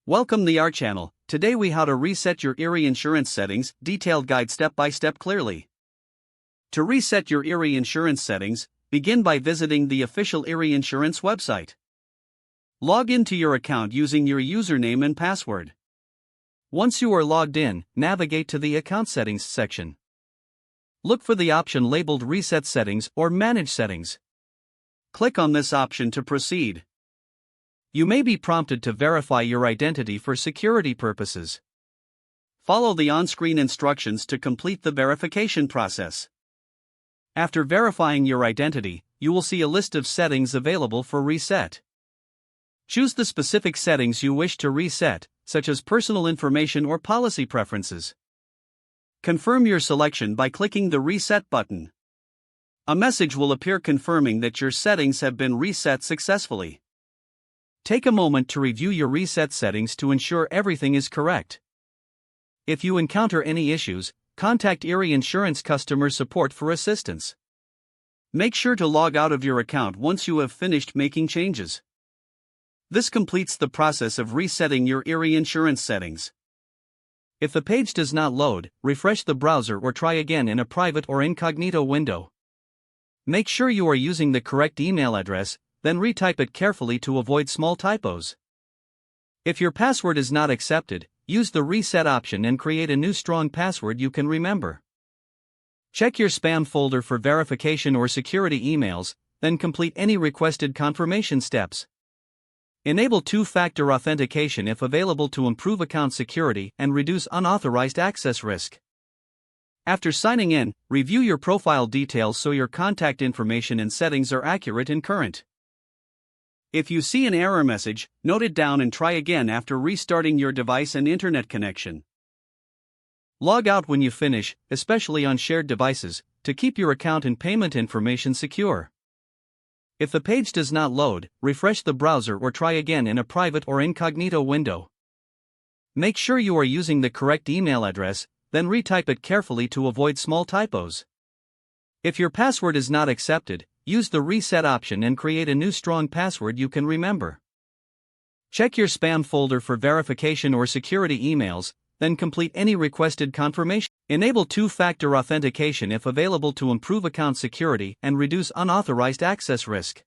Welcome to our channel. Today we how to reset your Erie Insurance settings, detailed guide step by step clearly. To reset your Erie Insurance settings, begin by visiting the official Erie Insurance website. Log into your account using your username and password. Once you are logged in, navigate to the Account Settings section. Look for the option labeled Reset Settings or Manage Settings. Click on this option to proceed. You may be prompted to verify your identity for security purposes. Follow the on-screen instructions to complete the verification process. After verifying your identity, you will see a list of settings available for reset. Choose the specific settings you wish to reset, such as personal information or policy preferences. Confirm your selection by clicking the Reset button. A message will appear confirming that your settings have been reset successfully. Take a moment to review your reset settings to ensure everything is correct. If you encounter any issues, contact Erie Insurance customer support for assistance. Make sure to log out of your account once you have finished making changes. This completes the process of resetting your Erie Insurance settings. If the page does not load, refresh the browser or try again in a private or incognito window. Make sure you are using the correct email address, then retype it carefully to avoid small typos. If your password is not accepted, use the reset option and create a new strong password you can remember. Check your spam folder for verification or security emails, then complete any requested confirmation steps. Enable two-factor authentication if available to improve account security and reduce unauthorized access risk. After signing in, review your profile details so your contact information and settings are accurate and current. If you see an error message, note it down and try again after restarting your device and internet connection. Log out when you finish, especially on shared devices, to keep your account and payment information secure. If the page does not load, refresh the browser or try again in a private or incognito window. Make sure you are using the correct email address, then retype it carefully to avoid small typos. If your password is not accepted, use the reset option and create a new strong password you can remember. Check your spam folder for verification or security emails, then complete any requested confirmation. Enable two-factor authentication if available to improve account security and reduce unauthorized access risk.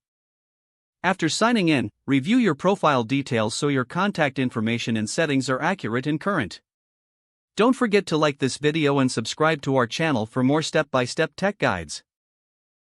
After signing in, review your profile details so your contact information and settings are accurate and current. Don't forget to like this video and subscribe to our channel for more step-by-step tech guides.